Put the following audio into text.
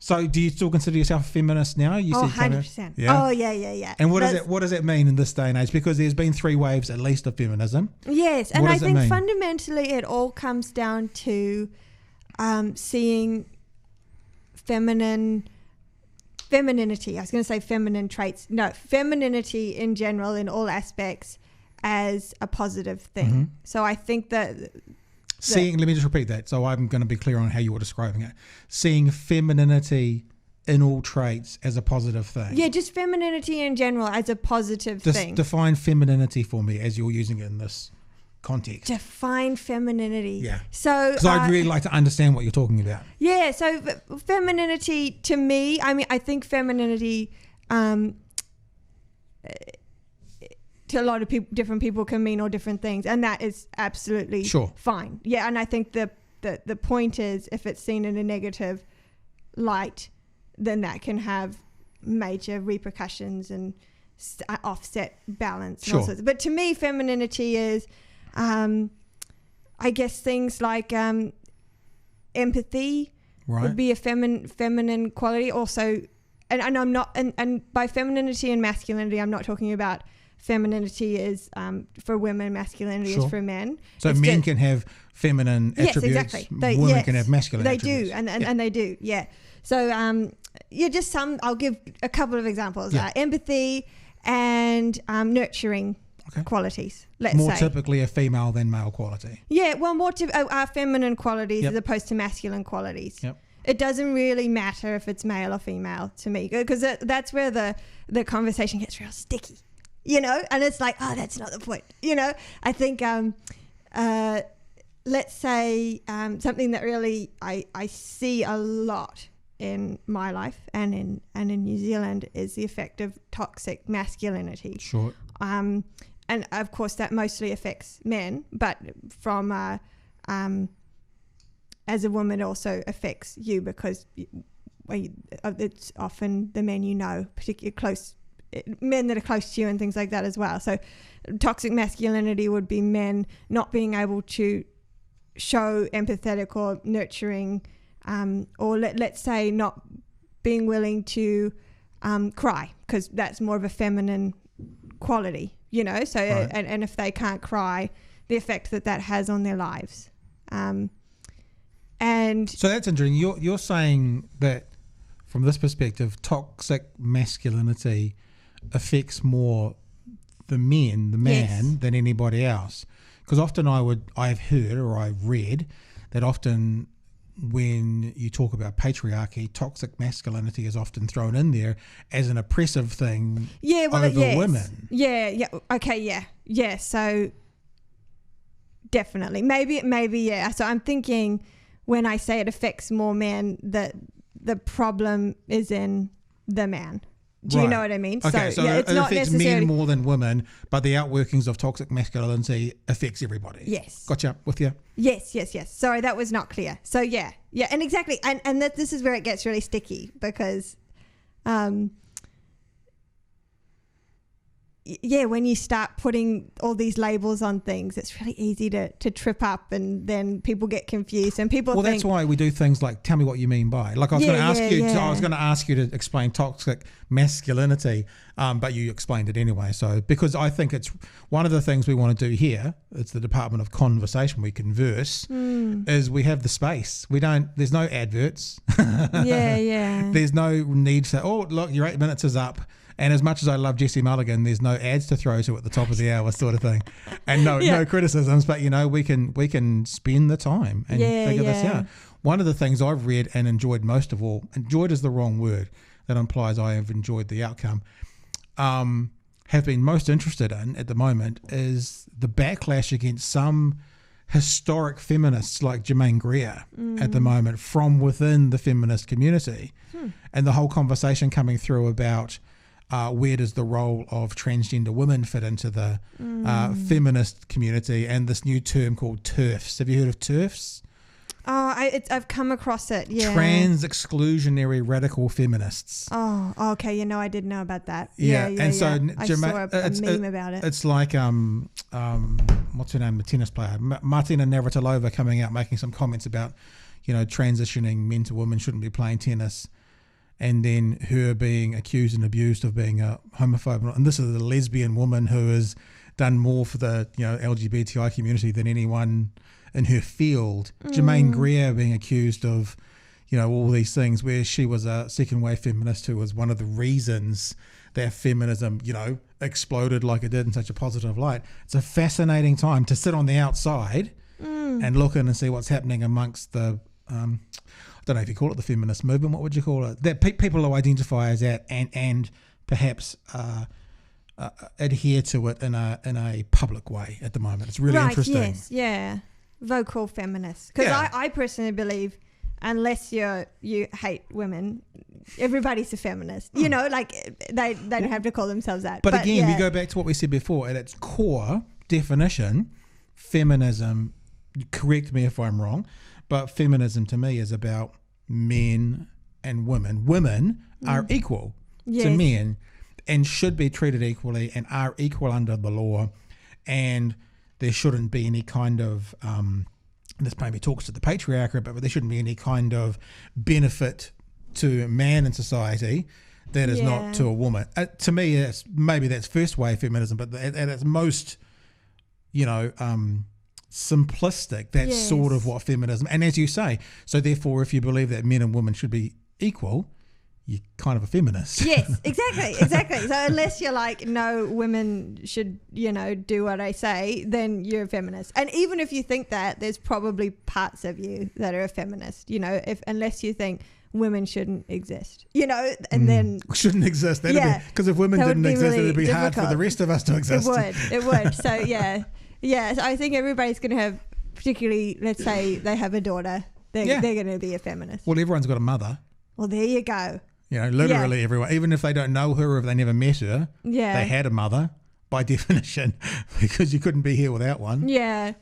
So do you still consider yourself a feminist now? You Oh, said 100%. yeah? Oh, yeah. And what does it mean in this day and age? Because there's been 3 waves at least of feminism. Yes, and What I does it think mean? fundamentally it all comes down to seeing femininity. I was going to say feminine traits. No, femininity in general in all aspects as a positive thing. Mm-hmm. So I think that Let me just repeat that so I'm going to be clear on how you were describing it. Seeing femininity in all traits as a positive thing. yeah, just femininity in general as a positive thing. Define femininity for me as you're using it in this context. Define femininity. Yeah. So Because I'd really like to understand what you're talking about. yeah, so femininity to me, I mean, I think femininity to a lot of people, different people can mean all different things, and that is absolutely fine. Yeah, and I think the point is, if it's seen in a negative light, then that can have major repercussions and offset balance. And all sorts. But to me, femininity is, I guess, things like empathy would be a feminine quality. Also, and I'm not, and by femininity and masculinity, I'm not talking about femininity is for women, masculinity is for men. So it's men can have feminine attributes. Yes, exactly. Women can have masculine they attributes. They do, and they do, yeah. So, just I'll give a couple of examples. Yeah. Empathy and nurturing qualities, let's more say. typically a female than male quality. Yeah, well, are feminine qualities as opposed to masculine qualities. Yep. It doesn't really matter if it's male or female to me, because that's where the conversation gets real sticky. And it's like, oh, that's not the point. I think, let's say something that really I see a lot in my life and in New Zealand is the effect of toxic masculinity. Sure. And of course that mostly affects men, but from as a woman it also affects you, because it's often the men particularly close, men that are close to you and things like that as well. So toxic masculinity would be men not being able to show empathetic or nurturing, or let's say not being willing to cry, because that's more of a feminine quality, so and if they can't cry, the effect that has on their lives. And so that's interesting. You're saying that from this perspective, toxic masculinity affects more the man than anybody else. Because often I've heard or I've read that often when you talk about patriarchy, toxic masculinity is often thrown in there as an oppressive thing over women. Yeah. Okay, yeah. So definitely. Maybe, yeah. So I'm thinking when I say it affects more men, that the problem is in the man. Do you know what I mean? Okay, so it's it not affects necessarily men more than women, but the outworkings of toxic masculinity affects everybody. Yes. Gotcha. With you? Yes. Sorry, that was not clear. So yeah, and exactly, and this is where it gets really sticky, because, when you start putting all these labels on things, it's really easy to trip up, and then people get confused, and people think... Well, that's why we do things like, tell me what you mean by. Like I was going to ask you to explain toxic masculinity, but you explained it anyway. So, because I think it's one of the things we want to do here, it's the Department of Conversation, we converse, is we have the space. There's no adverts. Yeah. There's no need to, oh, look, your 8 minutes is up. And as much as I love Jesse Mulligan, there's no ads to throw to at the top of the hour sort of thing. And no criticisms, but we can spend the time and figure this out. One of the things I've read and enjoyed most of all, enjoyed is the wrong word, that implies I have enjoyed the outcome, have been most interested in at the moment is the backlash against some historic feminists like Germaine Greer at the moment from within the feminist community. And the whole conversation coming through about where does the role of transgender women fit into the feminist community, and this new term called TERFs. Have you heard of TERFs? Oh, I've come across it, yeah. Trans exclusionary radical feminists. Oh, okay. I didn't know about that. Yeah. And so I saw a meme about it. It's like, what's her name, the tennis player, Martina Navratilova, coming out making some comments about, transitioning men to women shouldn't be playing tennis. and then her being accused and abused of being a homophobe. And this is a lesbian woman who has done more for the LGBTI community than anyone in her field. Germaine Greer being accused of all these things, where she was a second wave feminist who was one of the reasons that feminism exploded like it did in such a positive light. It's a fascinating time to sit on the outside and look in and see what's happening amongst the I don't know if you call it the feminist movement. What would you call it? That people who identify as that and perhaps adhere to it in a public way at the moment. It's really interesting. Yes, yeah, vocal feminists. Because I personally believe, unless you hate women, everybody's a feminist. They don't have to call themselves that. But again, we go back to what we said before. At its core definition, feminism, correct me if I'm wrong, but feminism to me is about men and women. Women are equal to men and should be treated equally and are equal under the law, and there shouldn't be any kind of this maybe talks to the patriarchy, but there shouldn't be any kind of benefit to a man in society that is not to a woman. To me, that's first wave feminism, but at its most, simplistic, that's sort of what feminism. And as you say, so therefore, if you believe that men and women should be equal, you're kind of a feminist. Yes, exactly. So unless you're like, no, women should, do what I say, then you're a feminist. And even if you think that, there's probably parts of you that are a feminist, unless you think women shouldn't exist, and then... Shouldn't exist. Because if women didn't exist, really it'd be difficult. Hard for the rest of us to exist. It would. So, yeah, so I think everybody's going to have, particularly, let's say they have a daughter, they're going to be a feminist. Well, everyone's got a mother. Well, there you go. Literally everyone, even if they don't know her or if they never met her, they had a mother by definition, because you couldn't be here without one. Yeah.